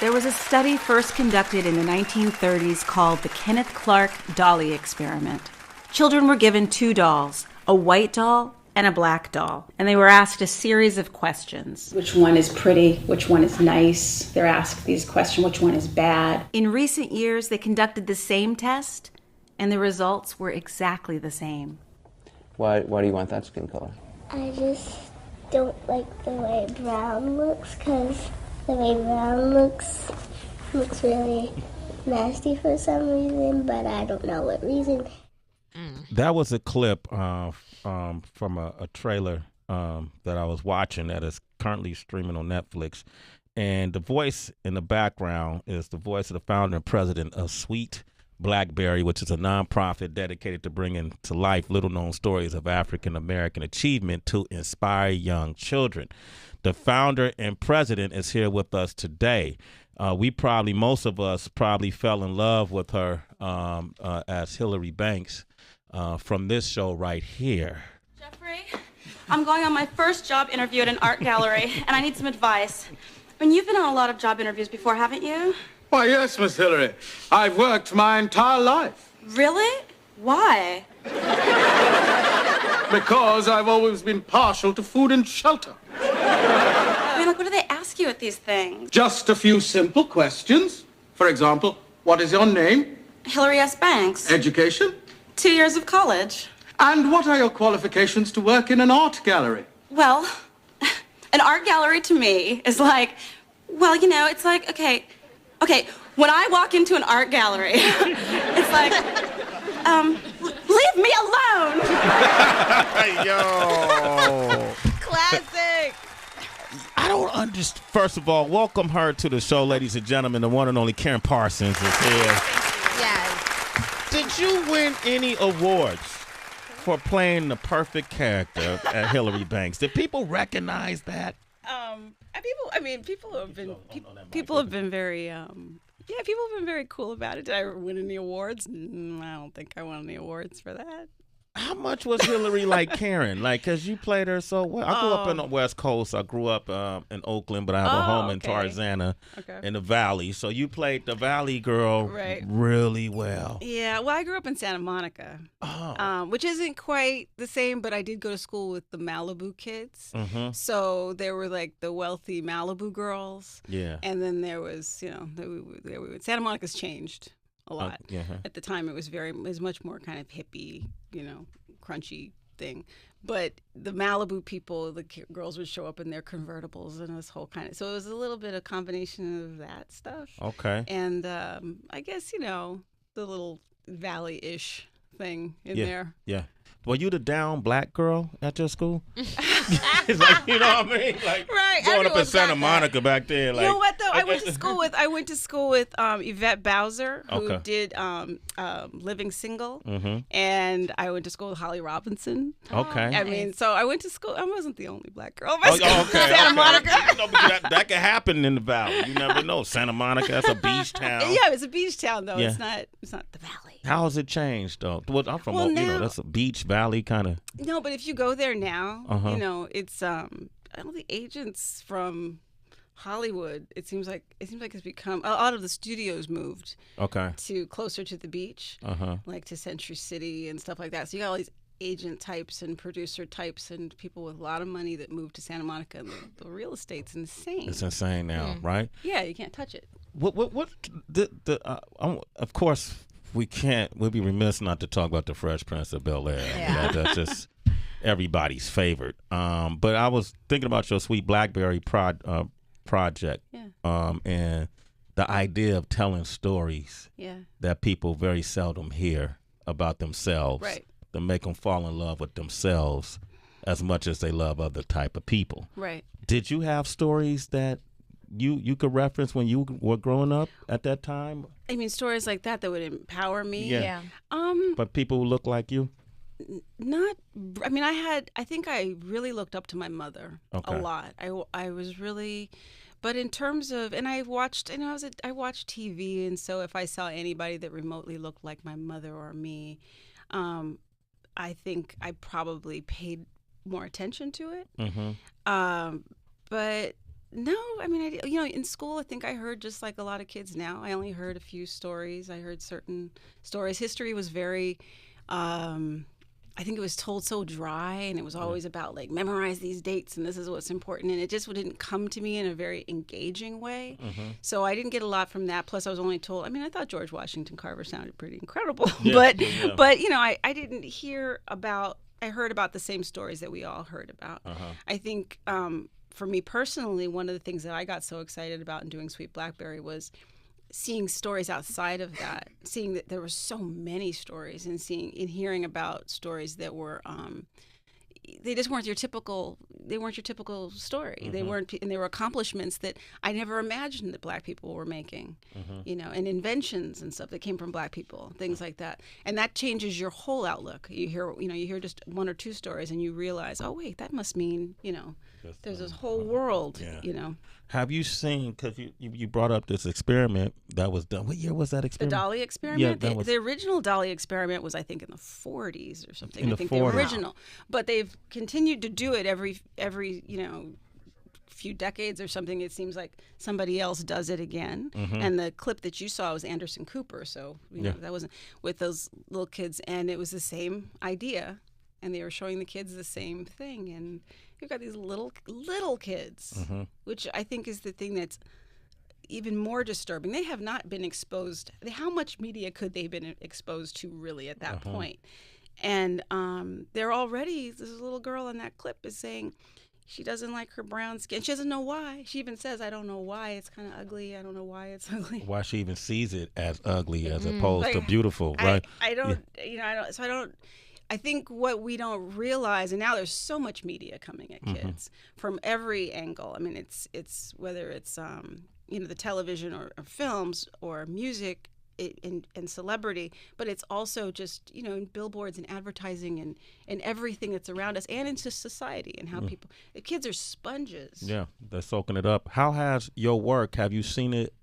There was a study first conducted in the 1930s called the Kenneth Dolly experiment. Children were given two dolls, a white doll and a black doll, and they were asked a series of questions. Which one is pretty? Which one is nice? They're asked these questions, which one is bad? In recent years, they conducted the same test, and the results were exactly the same. Why do you want that skin color? I just don't like the way brown looks, because the way brown looks really nasty for some reason, but I don't know what reason. That was a clip from a trailer that I was watching that is currently streaming on Netflix. And the voice in the background is the voice of the founder and president of Sweet Blackberry, which is a nonprofit dedicated to bringing to life little-known stories of African-American achievement to inspire young children. The founder and president is here with us today. Most of us probably fell in love with her as Hilary Banks from this show right here. Jeffrey, I'm going on my first job interview at an art gallery, and I need some advice. I mean, you've been on a lot of job interviews before, haven't you? Why, yes, Miss Hilary. I've worked my entire life. Really? Why? Because I've always been partial to food and shelter. I mean, like, what do they ask you at these things? Just a few simple questions. For example, what is your name? Hilary S. Banks. Education? 2 years of college. And what are your qualifications to work in an art gallery? Well, an art gallery to me is like, well, you know, it's like, okay, when I walk into an art gallery, it's like, leave me alone. Yo. Classic. I don't understand. First of all, welcome her to the show, ladies and gentlemen. The one and only Karyn Parsons is here. Yes. Did you win any awards for playing the perfect character at Hilary Banks? Did people recognize that? People have been very people have been very cool about it. Did I win any awards? I don't think I won any awards for that. How much was Hilary like Karyn? Like, because you played her so well. I grew up in the West Coast. I grew up in Oakland, but I have a home in Tarzana in the Valley. So you played the Valley girl really well. Yeah, well, I grew up in Santa Monica, which isn't quite the same, but I did go to school with the Malibu kids. Mm-hmm. So there were like the wealthy Malibu girls. Yeah. And then there was, Santa Monica's changed a lot. At the time, it was much more kind of hippie, crunchy thing. But the Malibu people, the girls would show up in their convertibles and this whole kind of. So it was a little bit of combination of that stuff. Okay. And I guess the little valley-ish thing in there. Yeah. Were you the down black girl at your school? It's like, you know what I mean? Like, right. Growing up in Santa Monica back there. Like, you know what though? I went to school with Yvette Bowser, who did Living Single, and I went to school with Holly Robinson. Okay. I mean, so I went to school. I wasn't the only black girl. In Santa Monica. That could happen in the Valley. You never know. Santa Monica, that's a beach town. Yeah, it's a beach town though. Yeah. It's not the Valley. How has it changed though? Well, I'm from that's a beach Valley kind of. No, but if you go there now, it's all the agents from Hollywood. It seems like it's become a lot of the studios moved to closer to the beach, like to Century City and stuff like that. So you got all these agent types and producer types and people with a lot of money that moved to Santa Monica, and the real estate's insane. It's insane now, right? Yeah, you can't touch it. Of course. We'll be remiss not to talk about the Fresh Prince of Bel-Air. Yeah. That's just everybody's favorite. But I was thinking about your Sweet Blackberry project. Yeah. And the idea of telling stories that people very seldom hear about themselves. Right. To make them fall in love with themselves as much as they love other type of people. Right. Did you have stories that you could reference when you were growing up at that time? I mean, stories like that would empower me. Yeah. But people who look like you? I think I really looked up to my mother a lot. I was really, but in terms of, and I watched TV, and so if I saw anybody that remotely looked like my mother or me, I think I probably paid more attention to it. Mm-hmm. But No, I mean, in school, I think I heard just like a lot of kids now. I only heard a few stories. I heard certain stories. History was very, I think it was told so dry, and it was always about like memorize these dates and this is what's important, and it just didn't come to me in a very engaging way. So I didn't get a lot from that. Plus, I was only told. I mean, I thought George Washington Carver sounded pretty incredible, but I didn't hear about. I heard about the same stories that we all heard about. I think for me personally, one of the things that I got so excited about in doing Sweet Blackberry was seeing stories outside of that, seeing that there were so many stories, and hearing about stories that were they just weren't your typical story. They weren't, and they were accomplishments that I never imagined that Black people were making, and inventions and stuff that came from Black people, things like that. And that changes your whole outlook. You hear just one or two stories and you realize, oh wait, that must mean, there's this whole world, Have you seen, because you brought up this experiment that was done. What year was that The experiment? Dolly experiment? Yeah, the original Dolly experiment was, I think, in the 40s or something. I think 40s. the original. But they've continued to do it every few decades or something. It seems like somebody else does it again. And the clip that you saw was Anderson Cooper. So, that wasn't with those little kids. And it was the same idea. And they were showing the kids the same thing. And you've got these little kids, which I think is the thing that's even more disturbing. They have not been exposed. How much media could they have been exposed to really at that point? And they're already, this little girl in that clip is saying she doesn't like her brown skin. She doesn't know why. She even says, I don't know why it's kind of ugly. I don't know why it's ugly. Why she even sees it as ugly as opposed to beautiful, right? I think what we don't realize, and now there's so much media coming at kids from every angle. I mean, it's whether it's the television or films or music and celebrity, but it's also just in billboards and advertising and everything that's around us, and into society and how the kids are sponges. Yeah, they're soaking it up. How has your work? Have you seen it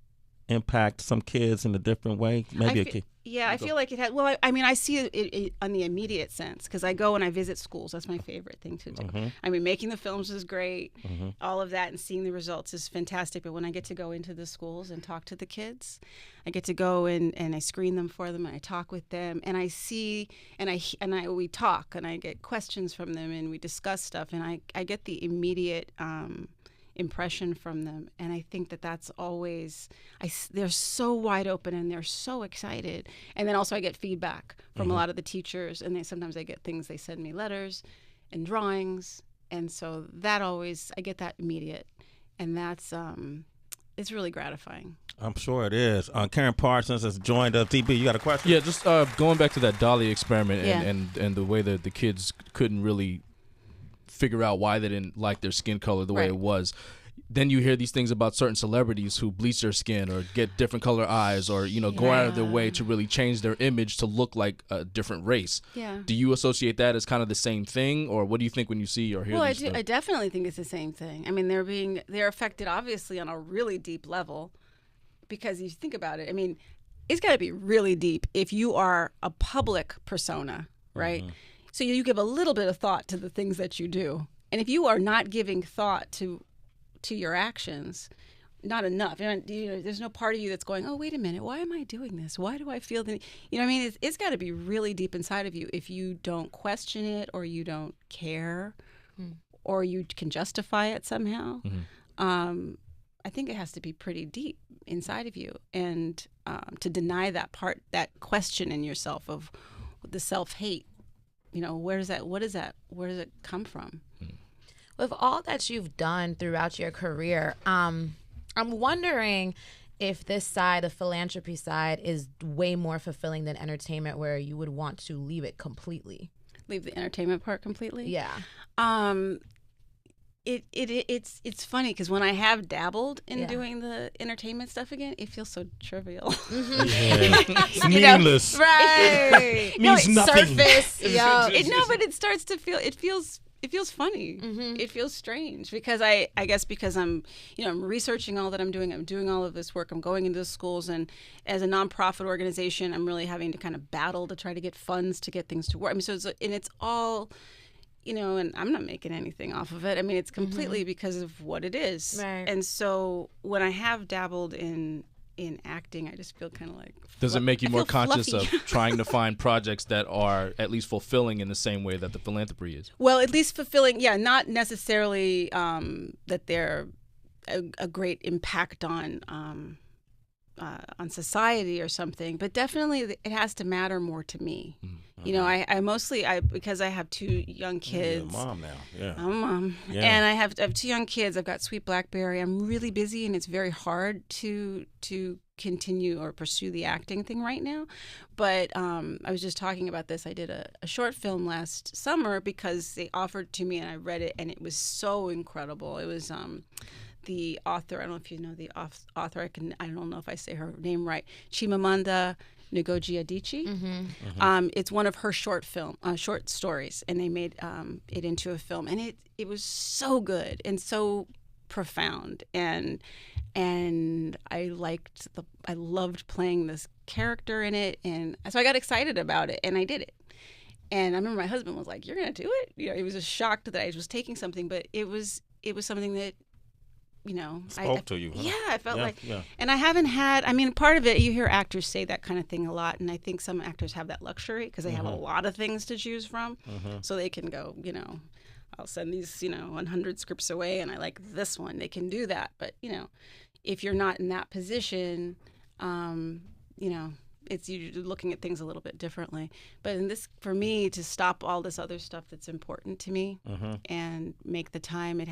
impact some kids in a different way? Maybe a kid. Yeah, I feel like it had. Well, I mean, I see it on the immediate sense because I go and I visit schools. That's my favorite thing to do. I mean, making the films is great. All of that and seeing the results is fantastic. But when I get to go into the schools and talk to the kids, I get to go and I screen them for them and I talk with them and I see and we talk and I get questions from them and we discuss stuff and I get the immediate impression from them, and I think that's always they're so wide open and they're so excited. And then also I get feedback from a lot of the teachers, and sometimes I get things, they send me letters and drawings, and so that always I get that immediate, and that's it's really gratifying. I'm sure it is. Karyn Parsons has joined us. DB, you got a question? Yeah, just going back to that Dolly experiment and the way that the kids couldn't really figure out why they didn't like their skin color the way it was. Then you hear these things about certain celebrities who bleach their skin or get different color eyes or go out of their way to really change their image to look like a different race. Yeah. Do you associate that as kind of the same thing, or what do you think when you see or hear Well, these things? I definitely think it's the same thing. I mean, they're affected obviously on a really deep level, because if you think about it, I mean, it's got to be really deep if you are a public persona, right? So you give a little bit of thought to the things that you do. And if you are not giving thought to your actions, not enough. There's no part of you that's going, oh, wait a minute, why am I doing this? Why do I feel that? What I mean? It's got to be really deep inside of you if you don't question it or you don't care or you can justify it somehow. I think it has to be pretty deep inside of you. And to deny that part, that question in yourself of the self-hate, where does it come from? With all that you've done throughout your career, I'm wondering if this side, the philanthropy side, is way more fulfilling than entertainment, where you would want to leave it completely. Leave the entertainment part completely? Yeah. It's funny because when I have dabbled in doing the entertainment stuff again, it feels so trivial. It's meaningless. Right. Means nothing. Surface. But it starts to feel. It feels funny. It feels strange because I guess because I'm researching all that I'm doing all of this work. I'm going into the schools, and as a nonprofit organization, I'm really having to kind of battle to try to get funds to get things to work. I mean, it's all. and I'm not making anything off of it. I mean, it's completely because of what it is. Right. And so when I have dabbled in acting, I just feel kind of like... Does it make you more conscious fluffy. of trying to find projects that are at least fulfilling in the same way that the philanthropy is? Well, at least fulfilling, not necessarily that they're a great impact on society or something, but definitely it has to matter more to me. I mostly because I have 2 young kids. You're a mom now. Yeah. I'm a mom. Yeah. And I have 2 young kids. I've got Sweet Blackberry. I'm really busy, and it's very hard to continue or pursue the acting thing right now. But I was just talking about this. I did a short film last summer because they offered to me, and I read it, and it was so incredible. It was the author, I don't know if you know the author, I don't know if I say her name right, Chimamanda Ngozi Adichie. It's one of her short stories, and they made it into a film, and it was so good and so profound, and I loved playing this character in it, and so I got excited about it, and I did it. And I remember my husband was like, "You're gonna do it?" He was just shocked that I was taking something, but it was something that spoke to you. Huh? Yeah, I felt and I haven't had, part of it, you hear actors say that kind of thing a lot, and I think some actors have that luxury because they have a lot of things to choose from, so they can go, I'll send these, 100 scripts away, and I like this one. They can do that, but, if you're not in that position, it's you're looking at things a little bit differently. But in this, for me, to stop all this other stuff that's important to me and make the time, it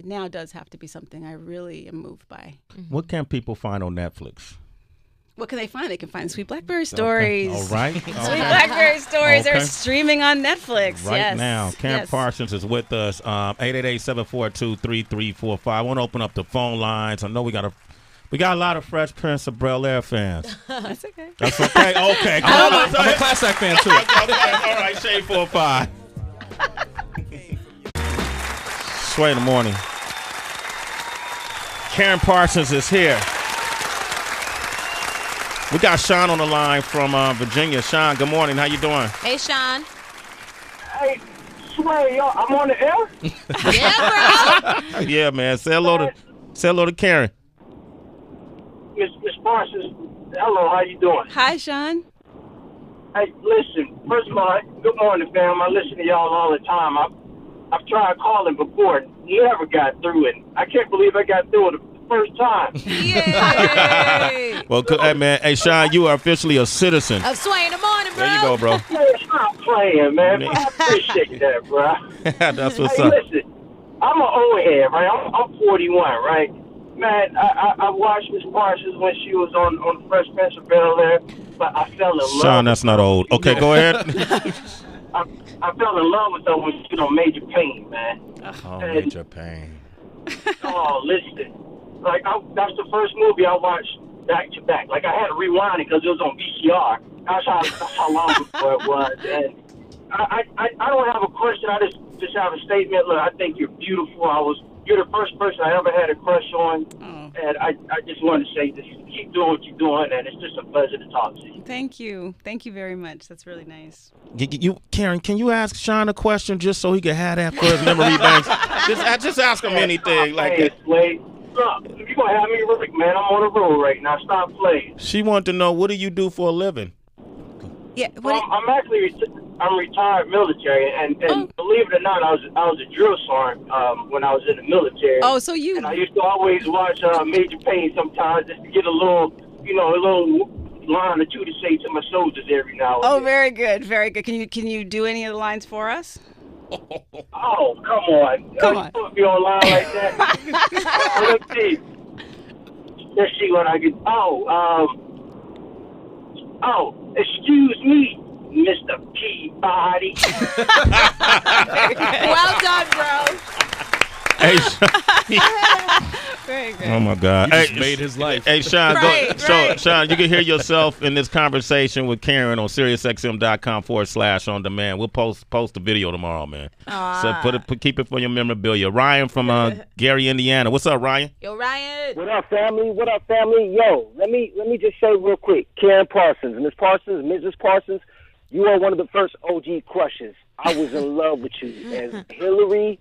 now does have to be something I really am moved by. What can people find on Netflix? What can they find? They can find Sweet Blackberry Stories. Okay. All right. Sweet Blackberry Stories are streaming on Netflix. Right now. Karyn Parsons is with us. 888-742-3345. I want to open up the phone lines. I know we got a lot of Fresh Prince of Bel-Air fans. That's okay. That's okay. Okay. I'm a Class Act fan, too. All right. Shade 4-5. Sway in the morning. Karyn Parsons is here. We got Sean on the line from Virginia. Sean, good morning. How you doing? Hey, Sean. Hey, Sway, I'm on the air? Yeah, bro. Yeah, man. Say hello to Karyn. Miss Parsons, hello, how you doing? Hi, Sean. Hey, listen, first of all, good morning, fam. I listen to y'all all the time. I've tried calling before, never got through it. I can't believe I got through it the first time. Yay! Well, hey, man. Hey, Sean, you are officially a citizen. Of Sway in the morning, bro. There you go, bro. Hey, stop playing, man. I appreciate that, bro. That's what's hey, up. Listen, I'm an old head, right? I'm 41, right? Man, I watched Miss Parsons when she was on Fresh Prince of Bel-Air, but I fell in love. Sean, that's not old. Okay, go ahead. I fell in love with her when she was on Major Pain, man. Oh, Major Pain. Oh, listen. Like, that's the first movie I watched back to back. Like, I had to rewind it because it was on VCR. That's how long before it was. And I don't have a question. I just have a statement. Look, I think you're beautiful. You're the first person I ever had a crush on. And I just wanted to say this. Keep doing what you're doing, and it's just a pleasure to talk to you. Thank you. Thank you very much. That's really nice. Karyn, can you ask Sean a question just so he can have that for his memory banks? Just ask him anything. Like that. Look, if you're going to have me work, man, I'm on the road right now. Stop playing. She wanted to know, what do you do for a living? Yeah, I'm retired military, and believe it or not, I was a drill sergeant when I was in the military. Oh, so you? And I used to always watch Major Pain sometimes just to get a little line or two to say to my soldiers every now and then. Oh, very good, very good. Can you do any of the lines for us? Oh, come on! Come on! Put me online like that. Let's see what I can. Excuse me, Mr. Peabody. Well done, bro. Hey, Very good. oh my God! He just made his life. Hey, Sean, Right. Sean, you can hear yourself in this conversation with Karyn on SiriusXM.com/on-demand. We'll post the video tomorrow, man. So keep it for your memorabilia. Ryan from Gary, Indiana. What's up, Ryan? Yo, Ryan. What up, family? What up, family? Yo, let me just say real quick, Karyn Parsons, Miss Parsons, Mrs. Parsons, you are one of the first OG crushes. I was in love with you. As Hilary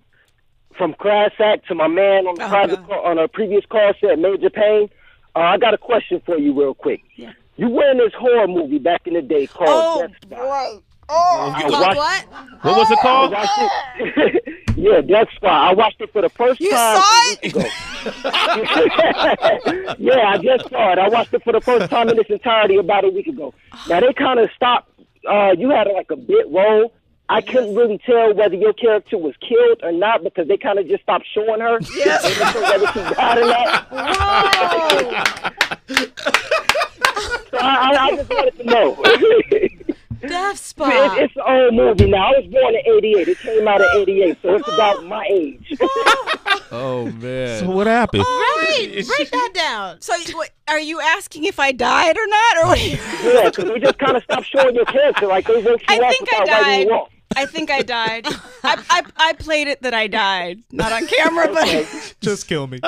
from Crass Act to my man on a previous call said, Major Payne, I got a question for you real quick. Yeah. You were in this horror movie back in the day called Death Spot. Right. What? What was it called? Yeah, Death Spot. I watched it for the first time. You saw it? Yeah, I just saw it. I watched it for the first time in its entirety about a week ago. Now, they kind of stopped. You had like a bit role. I couldn't really tell whether your character was killed or not because they kind of just stopped showing her. Yes. Whether she died or not. So I just wanted to know. Death Spot. It's an old movie now. I was born in '88. It came out in '88, so it's about my age. Oh man! So what happened? Right, break that down. So, are you asking if I died or not, or what? Yeah, because they just kind of stopped showing your character. Like they wrote you off without writing you off. I think I died. I played it that I died, not on camera, but just kill me.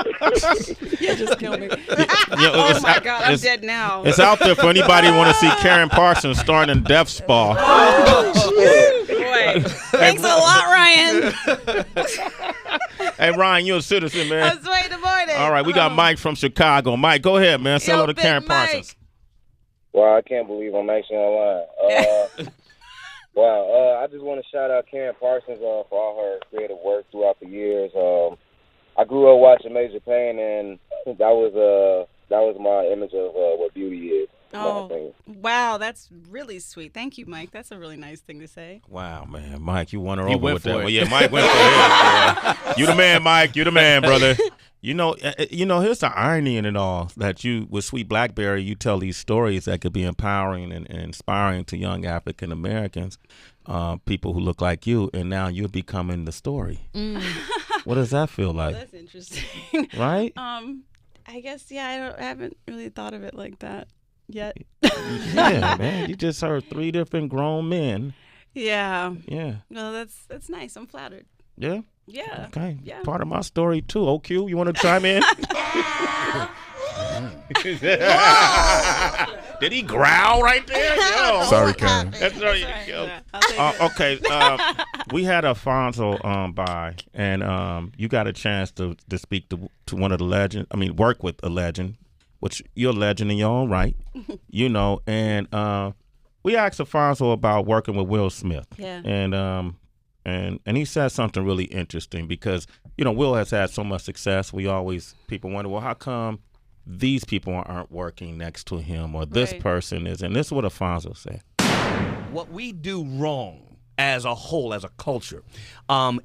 Yeah, just kill me. Oh my God, I'm dead now. It's out there for anybody who want to see Karyn Parsons starring in Death Spa. Boy, thanks a lot, Ryan. Hey, Ryan, you're a citizen, man. That's Sway the morning. All right, we got Mike from Chicago. Mike, go ahead, man. Say hello to Karyn Parsons. Wow, I can't believe I'm actually online. Wow, I just want to shout out Karyn Parsons for all her creative work throughout the years. I grew up watching Major Payne, and that was my image of what beauty is. Oh, wow, that's really sweet. Thank you, Mike. That's a really nice thing to say. Wow, man, Mike, you won her over with that. Well, yeah, Mike went for it. You the man, Mike. You the man, brother. You know, here's the irony in it all, that you, with Sweet Blackberry, you tell these stories that could be empowering and inspiring to young African Americans, people who look like you, and now you're becoming the story. What does that feel like? That's interesting. Right? I guess, yeah, I haven't really thought of it like that yet. Yeah, man, you just heard 3 different grown men. Yeah. Yeah. Well, that's nice. I'm flattered. Yeah? Yeah. Okay. Yeah. Part of my story, too. OQ, you want to chime in? Did he growl right there? Yo. Sorry, Karen. That's right. Okay. We had Alfonso by, and you got a chance to speak to one of the legends. I mean, work with a legend, which you're a legend in your own right, you know. And we asked Alfonso about working with Will Smith. Yeah. And he said something really interesting because, you know, Will has had so much success. People wonder, well, how come these people aren't working next to him, or this person is? And this is what Alfonso said. What we do wrong as a whole, as a culture,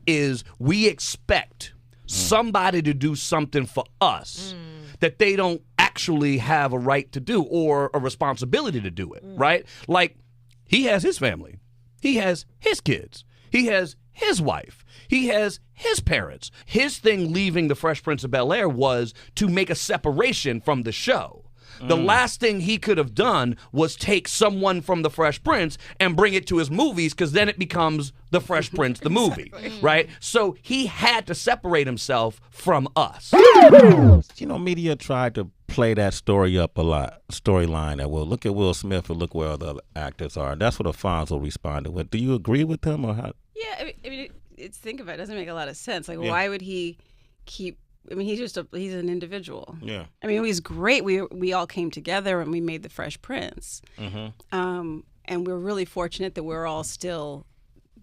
is we expect somebody to do something for us that they don't actually have a right to do or a responsibility to do it, right? Like, he has his family. He has his kids. He has his wife. He has his parents. His thing leaving the Fresh Prince of Bel-Air was to make a separation from the show. The last thing he could have done was take someone from the Fresh Prince and bring it to his movies, because then it becomes the Fresh Prince, the movie, right? So he had to separate himself from us. You know, media tried to play that story up a lot, storyline that, well, look at Will Smith and look where other actors are. That's what Alfonso responded with. Do you agree with him, or how? Yeah, I mean, think about it. It doesn't make a lot of sense. Like, why would he keep? I mean, he's an individual. Yeah. I mean, he's great. We all came together and we made the Fresh Prince. And we're really fortunate that we're all still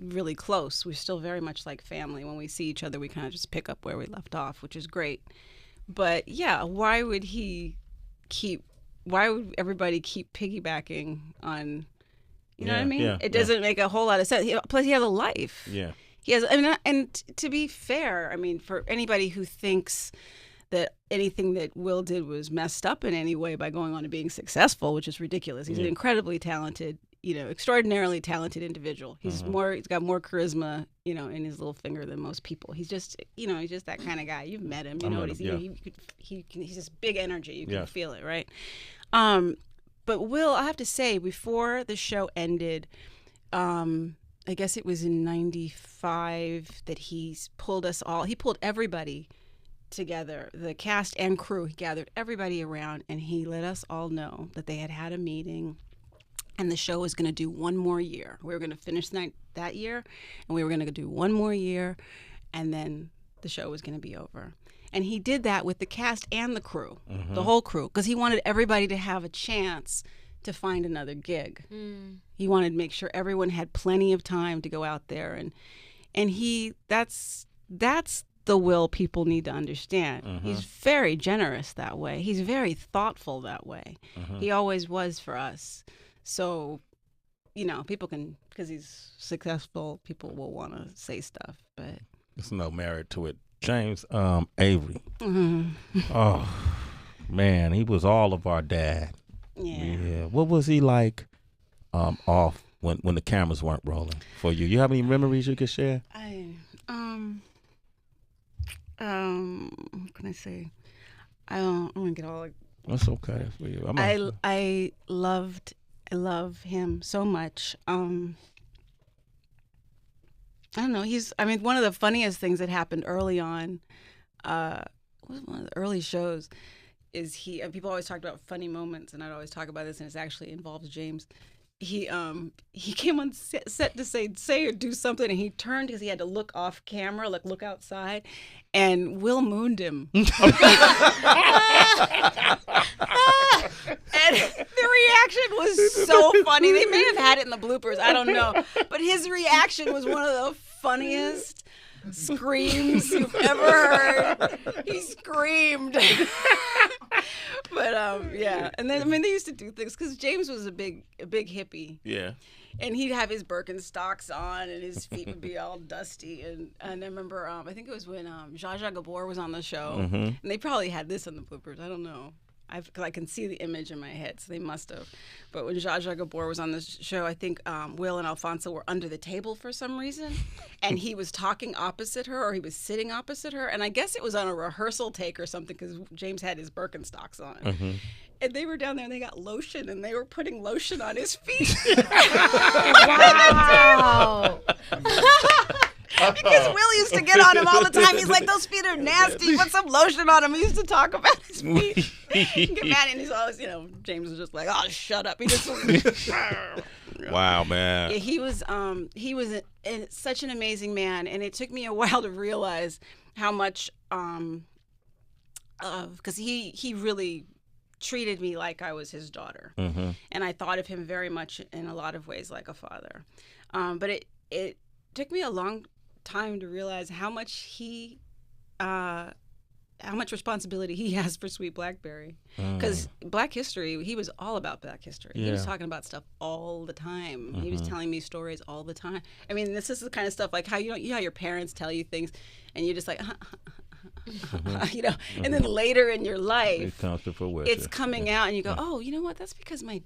really close. We're still very much like family. When we see each other, we kind of just pick up where we left off, which is great. But yeah, why would everybody keep piggybacking on? You know what I mean? Yeah, it doesn't make a whole lot of sense. Plus, he has a life. Yeah. He has, I mean, and to be fair, I mean, for anybody who thinks that anything that Will did was messed up in any way by going on to being successful, which is ridiculous. He's an incredibly talented, extraordinarily talented individual. He's he's got more charisma, in his little finger than most people. He's just, he's just that kind of guy. You've met him, you know what he's just big energy. You can feel it, right? But Will, I have to say, before the show ended, I guess it was in '95 that he pulled everybody together, the cast and crew. He gathered everybody around and he let us all know that they had a meeting and the show was going to do one more year. We were going to finish that year, and we were going to do one more year, and then the show was going to be over. And he did that with the cast and the crew, the whole crew, because he wanted everybody to have a chance to find another gig. He wanted to make sure everyone had plenty of time to go out there, and that's the Will people need to understand. He's very generous that way. He's very thoughtful that way. He always was for us. So, people can, because he's successful, people will want to say stuff, but there's no merit to it. James Avery. Oh, man, he was all of our dad. Yeah. What was he like off when the cameras weren't rolling for you? You have any memories you could share? What can I say? I'm gonna get all. That's okay for you. I love him so much. I don't know. One of the funniest things that happened early on, one of the early shows, is people always talked about funny moments, and I'd always talk about this, and it actually involves James. He came on set to say or do something, and he turned because he had to look off camera, look outside, and Will mooned him. And the reaction was so funny. They may have had it in the bloopers, I don't know, but his reaction was one of the funniest screams you've ever heard. He screamed. But and then they used to do things because James was a big hippie. Yeah. And he'd have his Birkenstocks on, and his feet would be all dusty. And I remember, I think it was when Zsa Zsa Gabor was on the show, and they probably had this in the bloopers. I don't know. Because I can see the image in my head, so they must have. But when Zsa Zsa Gabor was on the show, I think Will and Alfonso were under the table for some reason, and he was talking opposite her, or he was sitting opposite her, and I guess it was on a rehearsal take or something, because James had his Birkenstocks on. And they were down there, and they got lotion, and they were putting lotion on his feet. Wow. Because Will used to get on him all the time. He's like, those feet are nasty. Put some lotion on him. He used to talk about his feet. Get mad, and he's always, James was just like, oh, shut up. He just Wow, man. Yeah, he was such an amazing man, and it took me a while to realize how much because he really treated me like I was his daughter, and I thought of him very much in a lot of ways like a father. But it took me a long time to realize how much responsibility he has for Sweet Blackberry, because Black History, he was all about Black History. He was talking about stuff all the time. He was telling me stories all the time. I mean, this is the kind of stuff like how how your parents tell you things, and you're just like, and then later in your life, it's coming out, and you go, oh, you know what? That's because my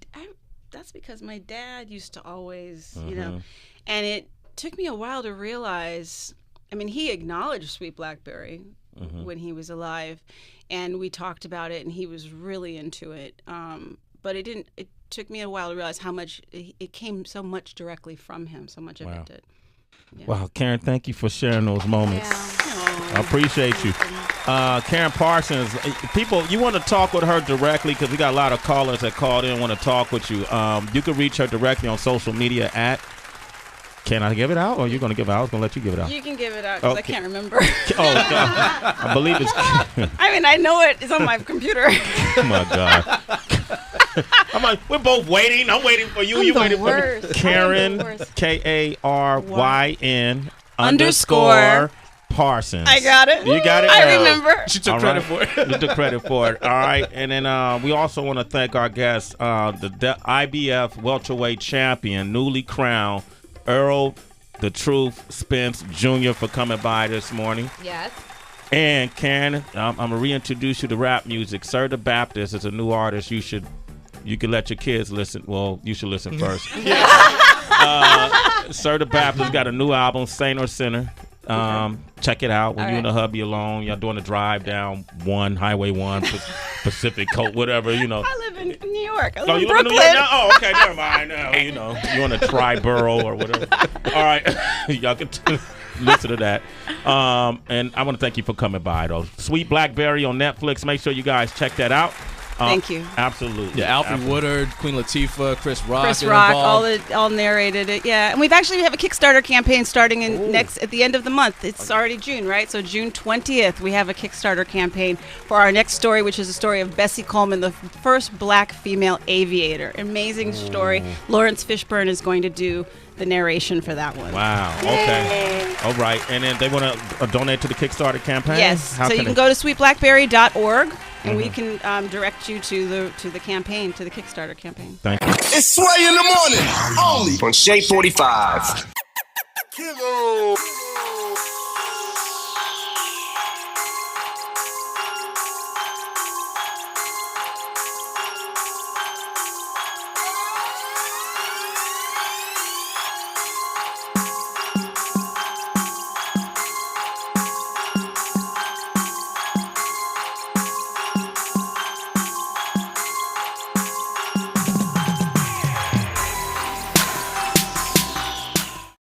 dad used to always, and it took me a while to realize. I mean, he acknowledged Sweet Blackberry when he was alive, and we talked about it, and he was really into it. But it took me a while to realize how much it came so much directly from him. So much of it did. Yeah. Wow, Karyn, thank you for sharing those moments. I appreciate you. Karyn Parsons, people, you want to talk with her directly, because we got a lot of callers that called in and want to talk with you. You can reach her directly on social media at... Can I give it out, or are you going to give it out? I was going to let you give it out. You can give it out, because I can't remember. I believe it's... I mean, I know it. It's on my computer. Oh, my God. I'm like, we're both waiting. I'm waiting for you. You're waiting for me. Karyn, Karyn _ Parsons. I got it. You got it? I remember. She took credit for it. You took credit for it. All right. And then we also want to thank our guest, the IBF welterweight champion, newly crowned, Earl the Truth Spence Jr., for coming by this morning. Yes. And Karyn, I'm going to reintroduce you to rap music. Sir the Baptist is a new artist. You can let your kids listen. Well, you should listen first. Sir the Baptist got a new album, Saint or Sinner. Check it out when you and the hubby alone. Y'all doing a drive down Highway 1, Pacific Coast, whatever, I live in New York. I live in you Brooklyn. Live in New York now? Oh, okay, never mind. You on a tri-borough or whatever. All right, y'all can listen to that. And I want to thank you for coming by, though. Sweet Blackberry on Netflix. Make sure you guys check that out. Thank you. Absolutely. Yeah, Alfre Woodard, Queen Latifah, Chris Rock. Chris Rock, all narrated it. Yeah, and we have a Kickstarter campaign starting at the end of the month. It's already June, right? So June 20th, we have a Kickstarter campaign for our next story, which is the story of Bessie Coleman, the first black female aviator. Amazing story. Lawrence Fishburne is going to do the narration for that one. Wow. Okay. All right. And then they want to donate to the Kickstarter campaign? Yes. How so you can can they- go to sweetblackberry.org and we can direct you to the campaign, to the Kickstarter campaign. Thank you. It's Sway in the morning, only on Shade 45. Kilo.